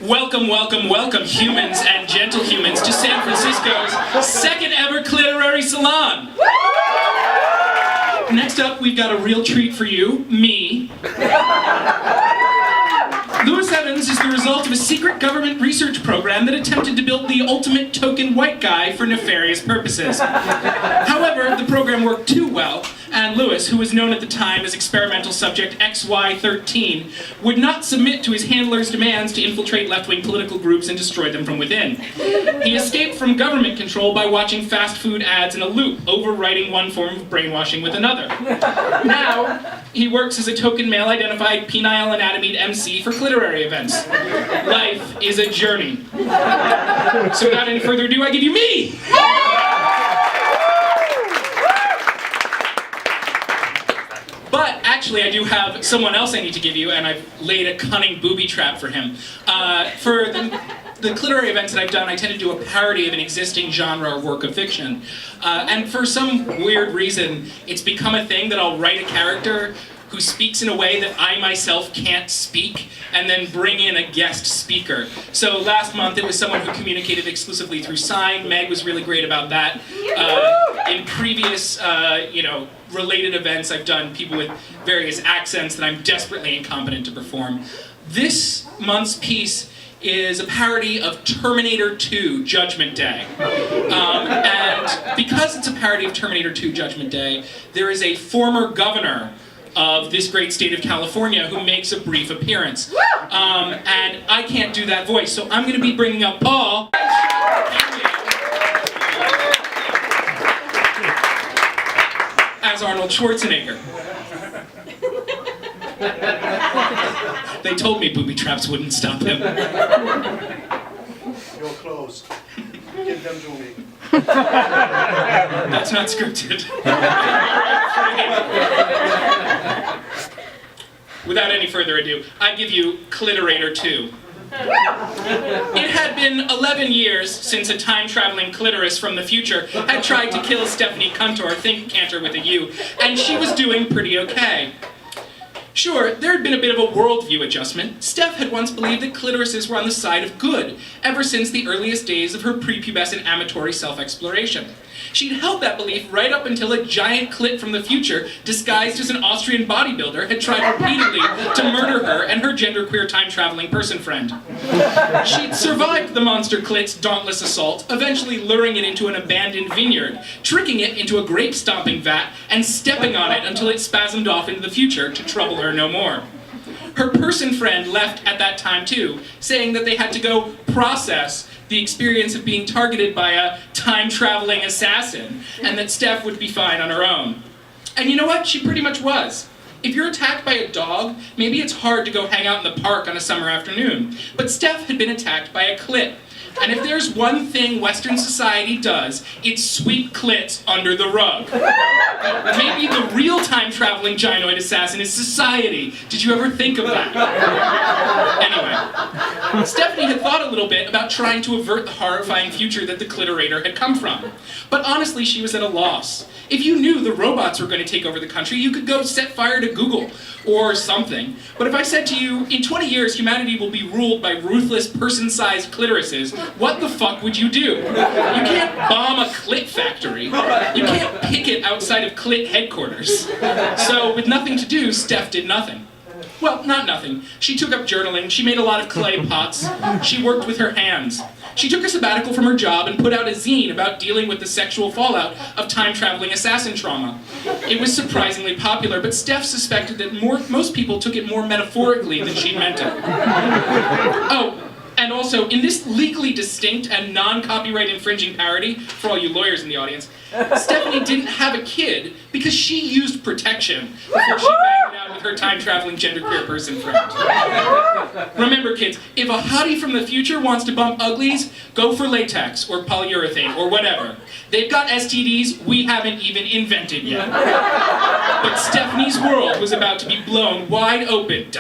Welcome, welcome, welcome, humans and gentle humans, to San Francisco's second ever Cliterary Salon. Next up, we've got a real treat for you, me. Lewis Evans is the result of a secret government research program that attempted to build the ultimate token white guy for nefarious purposes. However, the program worked too well, and Lewis, who was known at the time as experimental subject XY13, would not submit to his handler's demands to infiltrate left-wing political groups and destroy them from within. He escaped from government control by watching fast food ads in a loop, overwriting one form of brainwashing with another. Now, he works as a token male-identified penile anatomied MC for Cliterary events. Life is a journey. So without any further ado, I give you me! But actually, I do have someone else I need to give you, and I've laid a cunning booby trap for him. For the Cliterary events that I've done, I tend to do a parody of an existing genre or work of fiction. And for some weird reason, it's become a thing that I'll write a character who speaks in a way that I myself can't speak, and then bring in a guest speaker. So last month it was someone who communicated exclusively through sign. Meg was really great about that. In previous, related events, I've done people with various accents that I'm desperately incompetent to perform. This month's piece is a parody of Terminator 2 Judgment Day. And because it's a parody of Terminator 2 Judgment Day, there is a former governor of this great state of California who makes a brief appearance. And I can't do that voice, so I'm going to be bringing up Paul as Arnold Schwarzenegger. They told me booby traps wouldn't stop him. You're closed. Give them to me. That's not scripted. Without any further ado, I give you Cliterator 2. It had been 11 years since a time-traveling clitoris from the future had tried to kill Stephanie Cantor, think Cantor with a U, and she was doing pretty okay. Sure, there had been a bit of a worldview adjustment. Steph had once believed that clitorises were on the side of good, ever since the earliest days of her prepubescent amatory self-exploration. She'd held that belief right up until a giant clit from the future, disguised as an Austrian bodybuilder, had tried repeatedly to murder her and her genderqueer time-traveling person friend. She'd survived the monster clit's dauntless assault, eventually luring it into an abandoned vineyard, tricking it into a grape-stomping vat, and stepping on it until it spasmed off into the future to trouble her no more. Her person friend left at that time too, saying that they had to go process the experience of being targeted by a time-traveling assassin, and that Steph would be fine on her own. And you know what? She pretty much was. If you're attacked by a dog, maybe it's hard to go hang out in the park on a summer afternoon. But Steph had been attacked by a clit. And if there's one thing Western society does, it's sweep clits under the rug. Maybe the real time-traveling gynoid assassin is society. Did you ever think of that? Anyway, Stephanie had thought a little bit about trying to avert the horrifying future that the Cliterator had come from. But honestly, she was at a loss. If you knew the robots were going to take over the country, you could go set fire to Google, or something. But if I said to you, in 20 years humanity will be ruled by ruthless person-sized clitorises, what the fuck would you do? You can't bomb a clit factory. You can't picket outside of clit headquarters. So with nothing to do, Steph did nothing. Well, not nothing. She took up journaling, she made a lot of clay pots, she worked with her hands. She took a sabbatical from her job and put out a zine about dealing with the sexual fallout of time-traveling assassin trauma. It was surprisingly popular, but Steph suspected that most people took it more metaphorically than she meant it. Oh, and also, in this legally distinct and non-copyright infringing parody, for all you lawyers in the audience, Stephanie didn't have a kid because she used protection before she banged it out with her time-traveling genderqueer person friend. Remember, kids, if a hottie from the future wants to bump uglies, go for latex or polyurethane or whatever. They've got STDs we haven't even invented yet. But Stephanie's world was about to be blown wide open, ...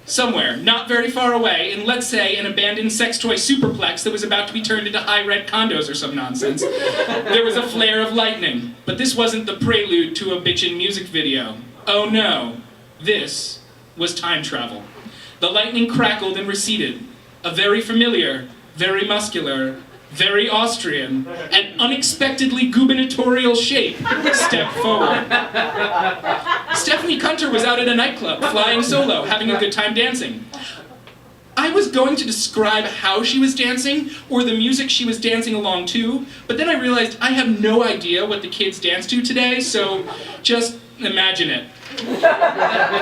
Somewhere, not very far away, in, let's say, an abandoned sex toy superplex that was about to be turned into high-rent condos or some nonsense, there was a flare of lightning. But this wasn't the prelude to a bitchin' music video. Oh no, this was time travel. The lightning crackled and receded. A very familiar, very muscular, very Austrian, and unexpectedly gubernatorial shape stepped forward. Stephanie Cunter was out at a nightclub, flying solo, having a good time dancing. I was going to describe how she was dancing, or the music she was dancing along to, but then I realized I have no idea what the kids dance to today, so just imagine it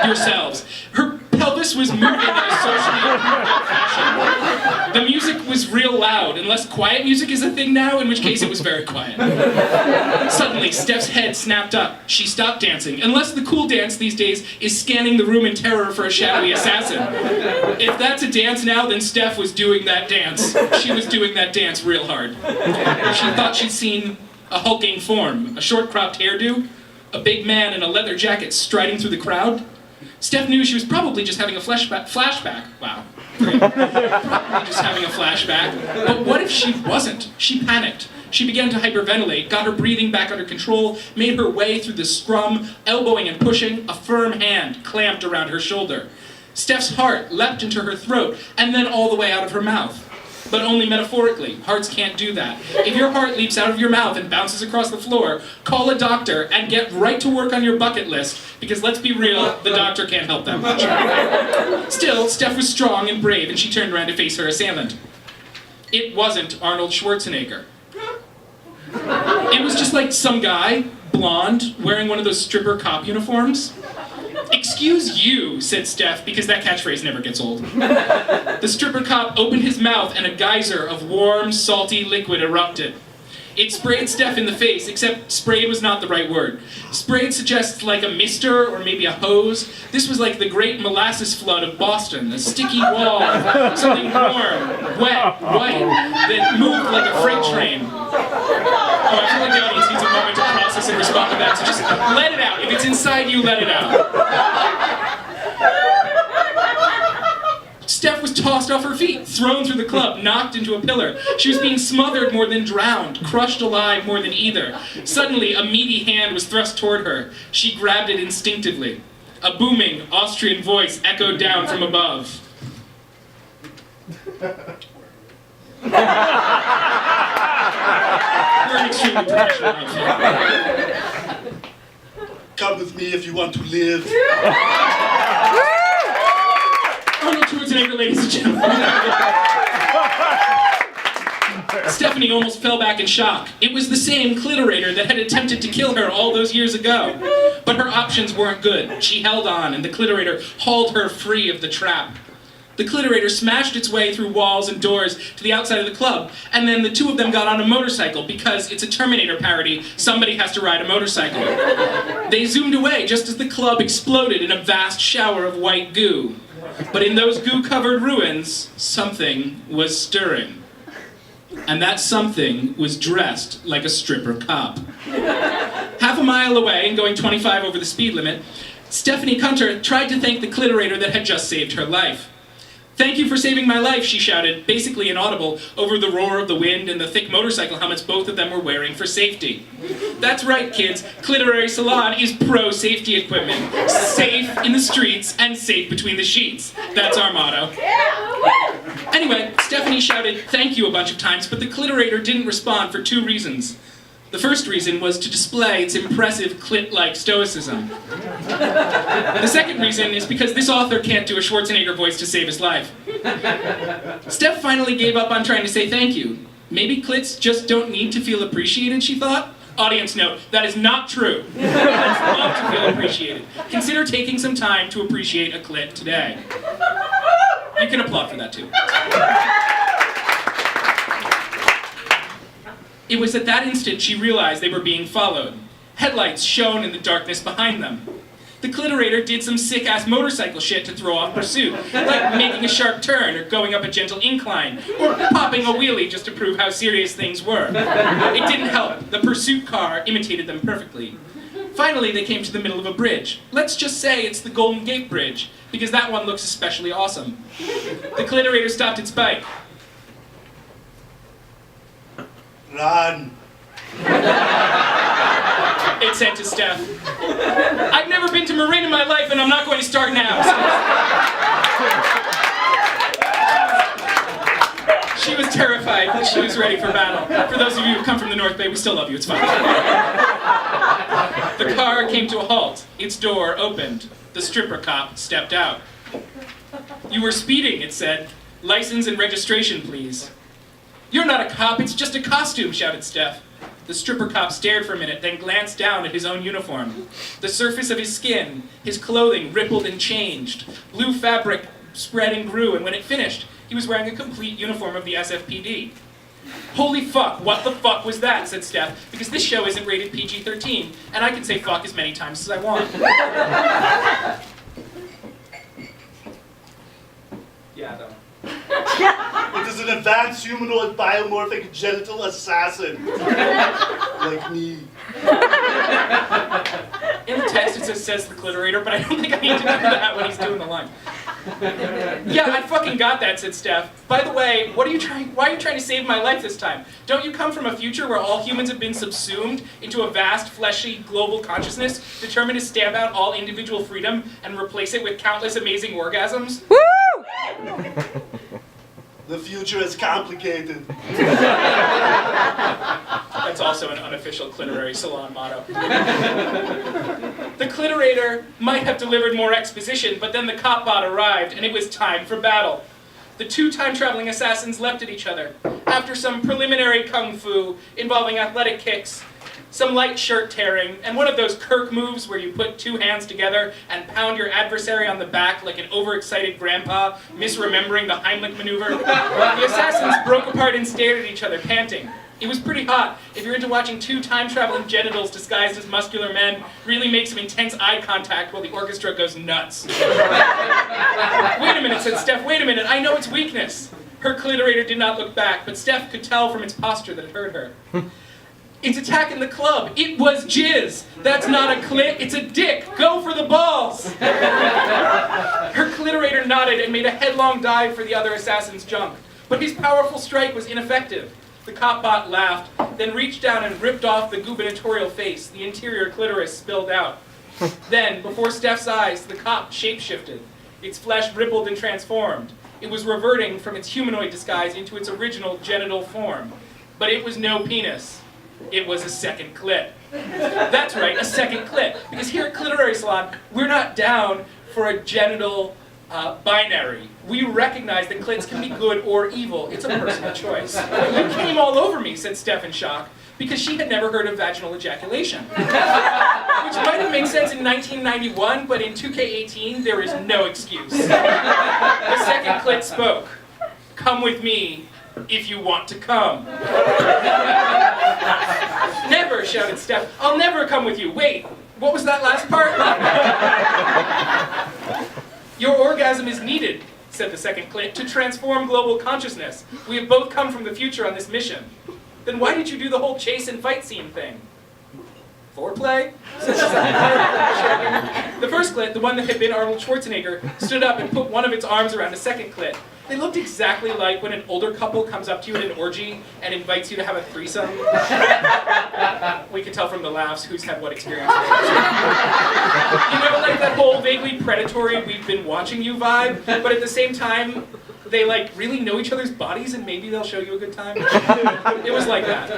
yourselves. Her pelvis was moving in a socially appropriate fashion. The music was real loud, unless quiet music is a thing now, in which case it was very quiet. Suddenly, Steph's head snapped up. She stopped dancing, unless the cool dance these days is scanning the room in terror for a shadowy assassin. If that's a dance now, then Steph was doing that dance. She was doing that dance real hard. She thought she'd seen a hulking form, a short cropped hairdo, a big man in a leather jacket striding through the crowd. Steph knew she was probably just having a flashback. Wow. Great. Probably just having a flashback. But what if she wasn't? She panicked. She began to hyperventilate, got her breathing back under control, made her way through the scrum, elbowing and pushing, a firm hand clamped around her shoulder. Steph's heart leapt into her throat, and then all the way out of her mouth. But only metaphorically. Hearts can't do that. If your heart leaps out of your mouth and bounces across the floor, call a doctor and get right to work on your bucket list, because let's be real, the doctor can't help that much. Still, Steph was strong and brave, and she turned around to face her assailant. It wasn't Arnold Schwarzenegger. It was just like some guy, blonde, wearing one of those stripper cop uniforms. "Excuse you," said Steph, because that catchphrase never gets old. The stripper cop opened his mouth and a geyser of warm, salty liquid erupted. It sprayed Steph in the face, except sprayed was not the right word. Sprayed suggests like a mister or maybe a hose. This was like the great molasses flood of Boston, a sticky wall of something warm, wet, white, that moved like a freight train. Oh, I feel like the audience needs a moment to process and respond to that, so just let it out. If it's inside you, let it out. Steph was tossed off her feet, thrown through the club, knocked into a pillar. She was being smothered more than drowned, crushed alive more than either. Suddenly, a meaty hand was thrust toward her. She grabbed it instinctively. A booming, Austrian voice echoed down from above. We're an extremely professional outfit. Come with me if you want to live. Arnold Schwarzenegger, ladies and gentlemen. Stephanie almost fell back in shock. It was the same Cliterator that had attempted to kill her all those years ago. But her options weren't good. She held on, and the Cliterator hauled her free of the trap. The Cliterator smashed its way through walls and doors to the outside of the club, and then the two of them got on a motorcycle, because it's a Terminator parody, somebody has to ride a motorcycle. They zoomed away just as the club exploded in a vast shower of white goo. But in those goo-covered ruins, something was stirring. And that something was dressed like a stripper cop. Half a mile away, and going 25 over the speed limit, Stephanie Cunter tried to thank the Cliterator that had just saved her life. "Thank you for saving my life," she shouted, basically inaudible, over the roar of the wind and the thick motorcycle helmets both of them were wearing for safety. That's right, kids. Cliterary Salon is pro-safety equipment. Safe in the streets and safe between the sheets. That's our motto. Anyway, Stephanie shouted "thank you" a bunch of times, but the Cliterator didn't respond for two reasons. The first reason was to display its impressive clit-like stoicism. The second reason is because this author can't do a Schwarzenegger voice to save his life. Steph finally gave up on trying to say thank you. Maybe clits just don't need to feel appreciated, she thought. Audience note, that is not true. Clits love to feel appreciated. Consider taking some time to appreciate a clit today. You can applaud for that too. It was at that instant she realized they were being followed. Headlights shone in the darkness behind them. The Cliterator did some sick-ass motorcycle shit to throw off pursuit, like making a sharp turn or going up a gentle incline, or popping a wheelie just to prove how serious things were. It didn't help. The pursuit car imitated them perfectly. Finally, they came to the middle of a bridge. Let's just say it's the Golden Gate Bridge, because that one looks especially awesome. The Cliterator stopped its bike. Run. It said to Steph. I've never been to Marin in my life, and I'm not going to start now. She was terrified. She was ready for battle. For those of you who come from the North Bay, we still love you. It's fine. The car came to a halt. Its door opened. The stripper cop stepped out. "You were speeding," it said. "License and registration, please." "You're not a cop, it's just a costume," shouted Steph. The stripper cop stared for a minute, then glanced down at his own uniform. The surface of his skin, his clothing rippled and changed. Blue fabric spread and grew, and when it finished, he was wearing a complete uniform of the SFPD. "Holy fuck, what the fuck was that?" said Steph, because this show isn't rated PG-13, and I can say fuck as many times as I want. Yeah, though. It is an advanced humanoid biomorphic genital assassin. Like me. In the text it says the clitorator, but I don't think I need to do that when he's doing the line. "Yeah, I fucking got that," said Steph. "By the way, why are you trying to save my life this time? Don't you come from a future where all humans have been subsumed into a vast, fleshy, global consciousness, determined to stamp out all individual freedom and replace it with countless amazing orgasms?" Woo! The future is complicated. That's also an unofficial Cliterary Salon motto. The Cliterator might have delivered more exposition, but then the cop bot arrived, and it was time for battle. The two time-traveling assassins leapt at each other. After some preliminary kung fu involving athletic kicks, some light shirt tearing, and one of those Kirk moves where you put two hands together and pound your adversary on the back like an overexcited grandpa misremembering the Heimlich maneuver, the assassins broke apart and stared at each other, panting. It was pretty hot. If you're into watching two time-traveling genitals disguised as muscular men, really make some intense eye contact while the orchestra goes nuts. "Wait a minute," said Steph, "wait a minute, I know its weakness." Her clitorator did not look back, but Steph could tell from its posture that it hurt her. "It's attacking the club. It was jizz. That's not a clit, it's a dick. Go for the balls." Her clitorator nodded and made a headlong dive for the other assassin's junk. But his powerful strike was ineffective. The cop bot laughed, then reached down and ripped off the gubernatorial face. The interior clitoris spilled out. Then, before Steph's eyes, the cop shapeshifted. Its flesh rippled and transformed. It was reverting from its humanoid disguise into its original genital form. But it was no penis. It was a second clit. That's right, a second clit. Because here at Cliterary Salon, we're not down for a genital binary. We recognize that clits can be good or evil. It's a personal choice. "You came all over me," said Steph in shock, because she had never heard of vaginal ejaculation. Which might have made sense in 1991, but in 2K18, there is no excuse. The second clit spoke. "Come with me if you want to come." "Never," shouted Steph. "I'll never come with you. Wait, what was that last part?" "Your orgasm is needed," said the second clit, "to transform global consciousness. We have both come from the future on this mission." "Then why did you do the whole chase and fight scene thing?" "Foreplay?" said the second clit. The first clit, the one that had been Arnold Schwarzenegger, stood up and put one of its arms around a second clit. They looked exactly like when an older couple comes up to you at an orgy and invites you to have a threesome. We can tell from the laughs who's had what experience. You know, like that whole vaguely predatory, we've been watching you vibe, but at the same time, they like really know each other's bodies and maybe they'll show you a good time. It was like that.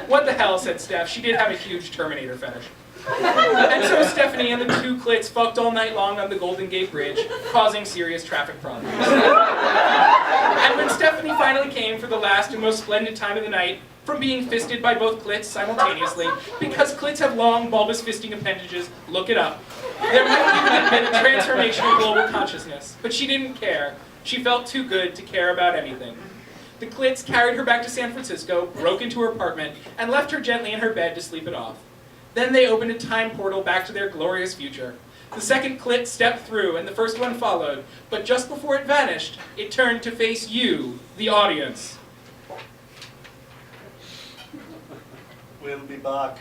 "What the hell," said Steph. She did have a huge Terminator fetish. And so Stephanie and the two clits fucked all night long on the Golden Gate Bridge, causing serious traffic problems. And when Stephanie finally came for the last and most splendid time of the night, from being fisted by both clits simultaneously, because clits have long, bulbous fisting appendages, look it up, there might even have been a transformation of global consciousness. But she didn't care. She felt too good to care about anything. The clits carried her back to San Francisco, broke into her apartment, and left her gently in her bed to sleep it off. Then they opened a time portal back to their glorious future. The second clit stepped through, and the first one followed, but just before it vanished, it turned to face you, the audience. We'll be back.